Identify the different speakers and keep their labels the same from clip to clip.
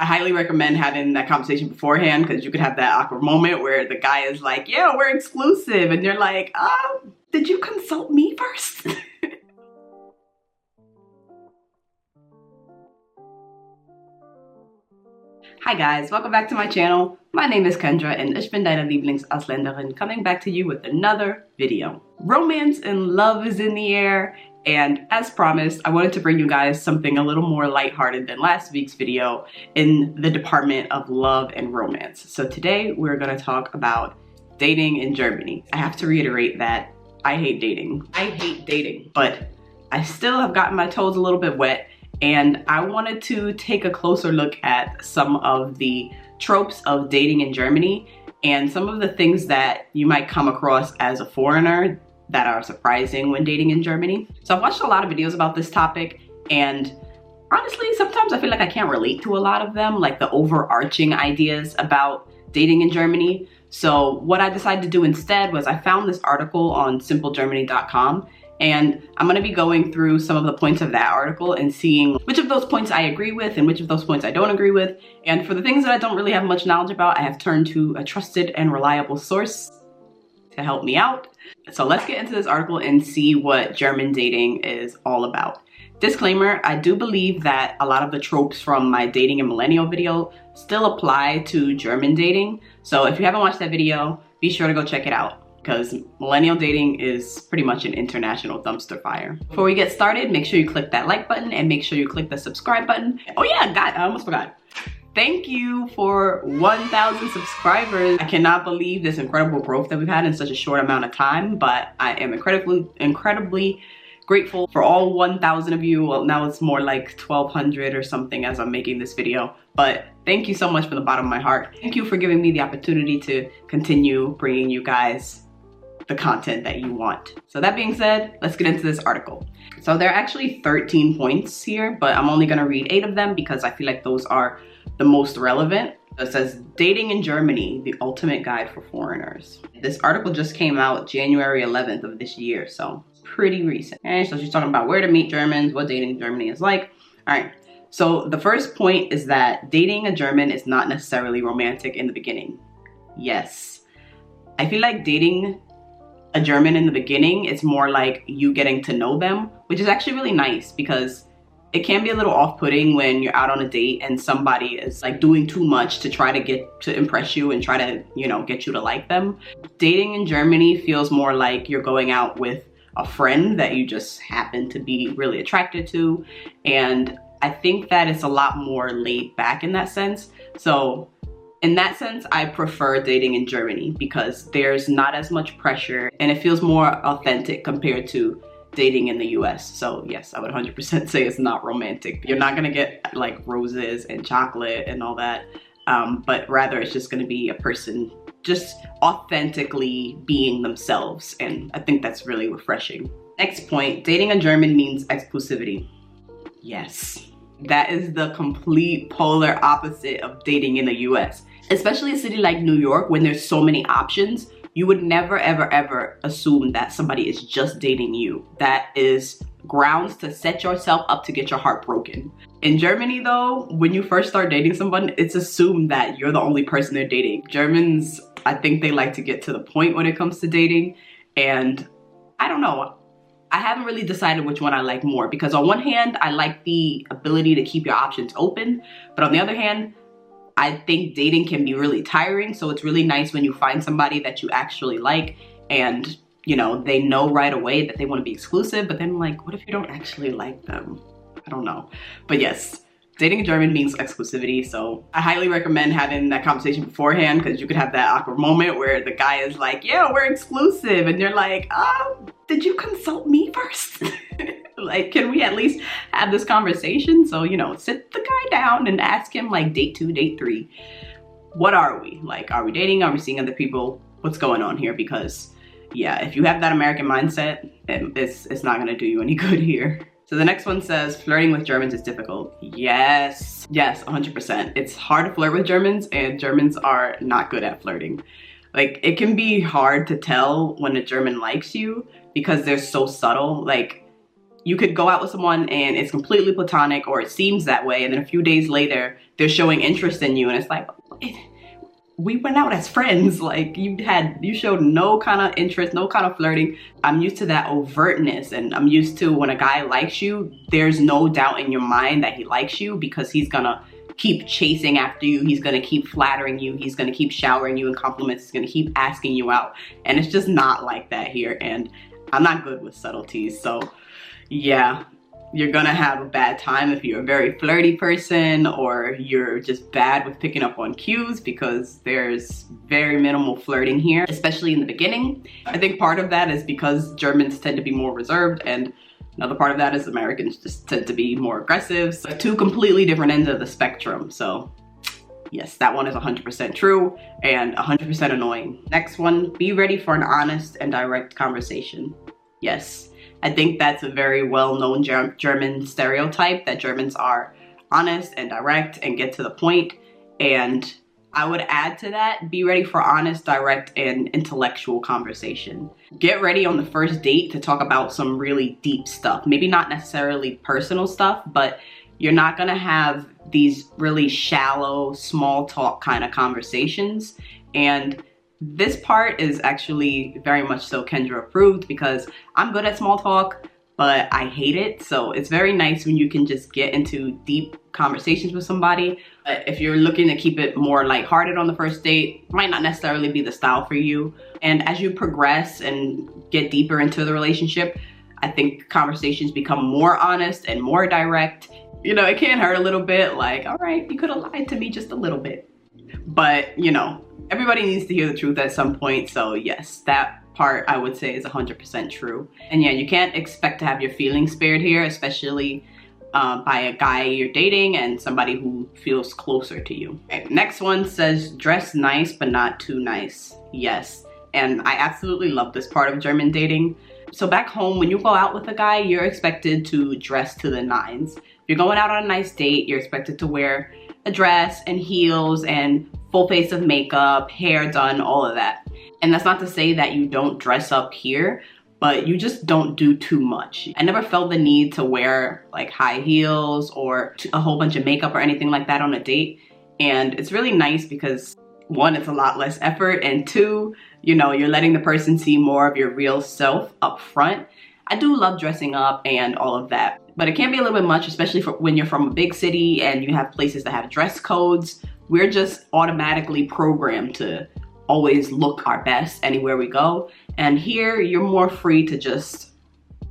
Speaker 1: I highly recommend having that conversation beforehand, because you could have that awkward moment where the guy is like, yeah, we're exclusive. And you're like, did you consult me first? Hi guys, welcome back to my channel. My name is Kendra and ich bin deine Lieblingsasländerin, coming back to you with another video. Romance and love is in the air, and as promised, I wanted to bring you guys something a little more lighthearted than last week's video in the department of love and romance. So today we're going to talk about dating in Germany. I have to reiterate that I hate dating. I hate dating, but I still have gotten my toes a little bit wet, and I wanted to take a closer look at some of the tropes of dating in Germany and some of the things that you might come across as a foreigner that are surprising when dating in Germany. So I've watched a lot of videos about this topic, and honestly, sometimes I feel like I can't relate to a lot of them, like the overarching ideas about dating in Germany. So what I decided to do instead was I found this article on simplegermany.com, and I'm going to be going through some of the points of that article and seeing which of those points I agree with and which of those points I don't agree with. And for the things that I don't really have much knowledge about, I have turned to a trusted and reliable source to help me out. So let's get into this article and see what German dating is all about. Disclaimer, I do believe that a lot of the tropes from my dating and millennial video still apply to German dating. So if you haven't watched that video, be sure to go check it out, because millennial dating is pretty much an international dumpster fire. Before we get started, make sure you click that like button and make sure you click the subscribe button. Oh yeah, God, I almost forgot. Thank you for 1,000 subscribers. I cannot believe this incredible growth that we've had in such a short amount of time, but I am incredibly grateful for all 1,000 of you. Well, now it's more like 1,200 or something as I'm making this video, but thank you so much from the bottom of my heart. Thank you for giving me the opportunity to continue bringing you guys the content that you want. So that being said, let's get into this article. So there are actually 13 points here, but I'm only gonna read 8 of them because I feel like those are the most relevant. It says, Dating in Germany, the ultimate guide for foreigners. This article just came out January 11th of this year, so pretty recent. And so she's talking about where to meet Germans, what dating in Germany is like. All right, so the first point is that dating a German is not necessarily romantic in the beginning. Yes. I feel like dating a German in the beginning, it's more like you getting to know them, which is actually really nice, because it can be a little off-putting when you're out on a date and somebody is like doing too much to try to get to impress you and try to, you know, get you to like them. Dating in Germany feels more like you're going out with a friend that you just happen to be really attracted to, and I think that it's a lot more laid back in that sense. So in that sense, I prefer dating in Germany because there's not as much pressure and it feels more authentic compared to dating in the US. So yes, I would 100% say it's not romantic. You're not gonna get like roses and chocolate and all that, but rather it's just gonna be a person just authentically being themselves, and I think that's really refreshing. Next point, dating a German means exclusivity. Yes, that is the complete polar opposite of dating in the US. Especially a city like New York, when there's so many options, you would never, ever, ever assume that somebody is just dating you. That is grounds to set yourself up to get your heart broken. In Germany though, when you first start dating someone, it's assumed that you're the only person they're dating. Germans, I think they like to get to the point when it comes to dating, and I don't know. I haven't really decided which one I like more, because on one hand, I like the ability to keep your options open, but on the other hand, I think dating can be really tiring. So it's really nice when you find somebody that you actually like and, you know, they know right away that they want to be exclusive, but then like, what if you don't actually like them? I don't know. But yes, dating in German means exclusivity. So I highly recommend having that conversation beforehand, because you could have that awkward moment where the guy is like, yeah, we're exclusive. And you're like, did you consult me first? Like, can we at least have this conversation? So, you know, sit the guy down and ask him like date 2, date 3. What are we? Like, are we dating? Are we seeing other people? What's going on here? Because yeah, if you have that American mindset, it's not gonna do you any good here. So the next one says, flirting with Germans is difficult. Yes, 100%. It's hard to flirt with Germans, and Germans are not good at flirting. Like, it can be hard to tell when a German likes you because they're so subtle. Like, you could go out with someone and it's completely platonic, or it seems that way, and then a few days later they're showing interest in you and it's like, we went out as friends. Like you showed no kind of interest, no kind of flirting. I'm used to that overtness, and I'm used to when a guy likes you, there's no doubt in your mind that he likes you, because he's gonna keep chasing after you, he's gonna keep flattering you, he's gonna keep showering you in compliments, he's gonna keep asking you out. And it's just not like that here, and I'm not good with subtleties. So yeah, you're gonna have a bad time if you're a very flirty person, or you're just bad with picking up on cues, because there's very minimal flirting here, especially in the beginning. I think part of that is because Germans tend to be more reserved, and another part of that is Americans just tend to be more aggressive. So two completely different ends of the spectrum. So yes, that one is 100% true and 100% annoying. Next one, be ready for an honest and direct conversation. Yes. I think that's a very well-known German stereotype, that Germans are honest and direct and get to the point. And I would add to that, be ready for honest, direct, and intellectual conversation. Get ready on the first date to talk about some really deep stuff. Maybe not necessarily personal stuff, but you're not gonna have these really shallow, small talk kind of conversations. And this part is actually very much so Kendra approved, because I'm good at small talk, but I hate it. So it's very nice when you can just get into deep conversations with somebody. But if you're looking to keep it more lighthearted on the first date, it might not necessarily be the style for you. And as you progress and get deeper into the relationship, I think conversations become more honest and more direct. You know, it can hurt a little bit, like, all right, you could have lied to me just a little bit. But, you know, everybody needs to hear the truth at some point. So yes, that part I would say is 100% true. And yeah, you can't expect to have your feelings spared here, especially by a guy you're dating and somebody who feels closer to you. Okay, next one says, dress nice but not too nice. Yes, and I absolutely love this part of German dating. So back home, when you go out with a guy, you're expected to dress to the nines. If you're going out on a nice date, you're expected to wear a dress and heels and full face of makeup, hair done, all of that. And that's not to say that you don't dress up here, but you just don't do too much. I never felt the need to wear like high heels or a whole bunch of makeup or anything like that on a date. And it's really nice because one, it's a lot less effort, and two, you know, you're letting the person see more of your real self up front. I do love dressing up and all of that, but it can be a little bit much, especially for when you're from a big city and you have places that have dress codes. We're just automatically programmed to always look our best anywhere we go. And here you're more free to just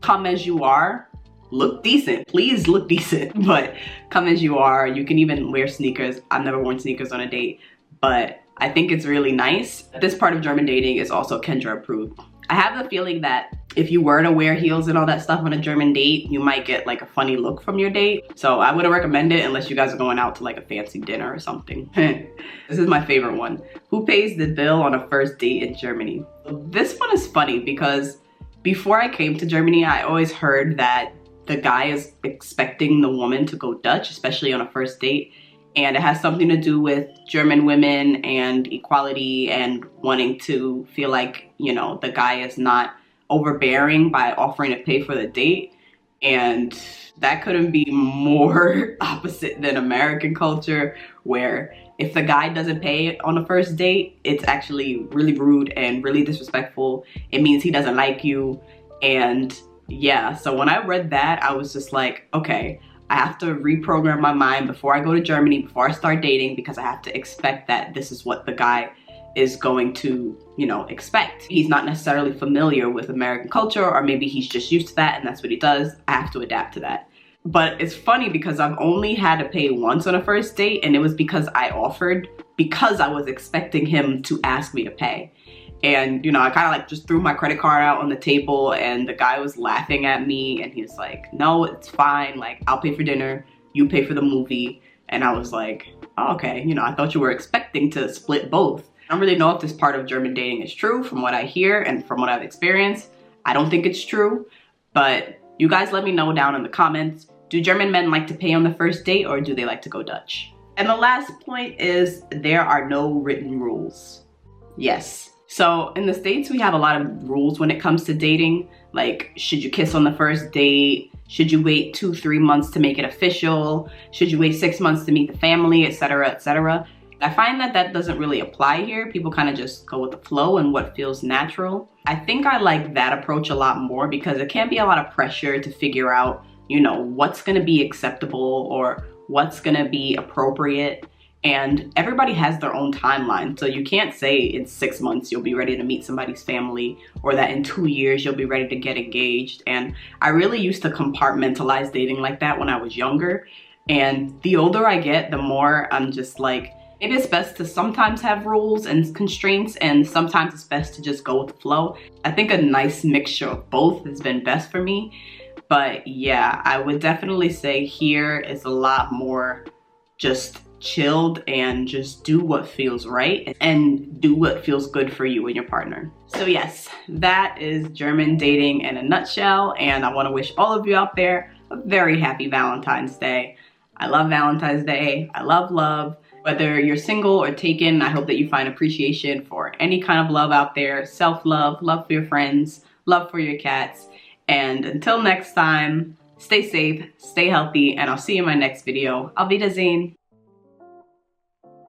Speaker 1: come as you are, look decent, please look decent, but come as you are. You can even wear sneakers. I've never worn sneakers on a date, but I think it's really nice. This part of German dating is also Kendra approved. I have the feeling that if you were to wear heels and all that stuff on a German date, you might get like a funny look from your date. So I wouldn't recommend it unless you guys are going out to like a fancy dinner or something. This is my favorite one. Who pays the bill on a first date in Germany? This one is funny because before I came to Germany, I always heard that the guy is expecting the woman to go Dutch, especially on a first date. And it has something to do with German women and equality and wanting to feel like, you know, the guy is not overbearing by offering to pay for the date. And that couldn't be more opposite than American culture, where if the guy doesn't pay on the first date, it's actually really rude and really disrespectful. It means he doesn't like you. And yeah, so when I read that, I was just like, okay, I have to reprogram my mind before I go to Germany, before I start dating, because I have to expect that this is what the guy is going to, you know, expect. He's not necessarily familiar with American culture, or maybe he's just used to that and that's what he does. I have to adapt to that. But it's funny because I've only had to pay once on a first date, and it was because I offered, because I was expecting him to ask me to pay. And, you know, I kind of like just threw my credit card out on the table, and the guy was laughing at me, and he was like, no, it's fine. Like, I'll pay for dinner, you pay for the movie. And I was like, oh, okay, you know, I thought you were expecting to split both. I don't really know if this part of German dating is true from what I hear and from what I've experienced. I don't think it's true, but you guys let me know down in the comments. Do German men like to pay on the first date, or do they like to go Dutch? And the last point is, there are no written rules. Yes. So in the States, we have a lot of rules when it comes to dating. Like, should you kiss on the first date? Should you wait 2-3 months to make it official? Should you wait 6 months to meet the family, etc., etc.? I find that that doesn't really apply here. People kind of just go with the flow and what feels natural. I think I like that approach a lot more because it can be a lot of pressure to figure out, you know, what's gonna be acceptable or what's gonna be appropriate. And everybody has their own timeline. So you can't say in 6 months you'll be ready to meet somebody's family or that in 2 years you'll be ready to get engaged. And I really used to compartmentalize dating like that when I was younger. And the older I get, the more I'm just like, maybe it's best to sometimes have rules and constraints, and sometimes it's best to just go with the flow. I think a nice mixture of both has been best for me. But yeah, I would definitely say here is a lot more just chilled and just do what feels right and do what feels good for you and your partner. So yes, that is German dating in a nutshell, and I want to wish all of you out there a very happy Valentine's Day. I love Valentine's Day. I love love. Whether you're single or taken, I hope that you find appreciation for any kind of love out there. Self-love, love for your friends, love for your cats. And until next time, stay safe, stay healthy, and I'll see you in my next video. Auf Wiedersehen.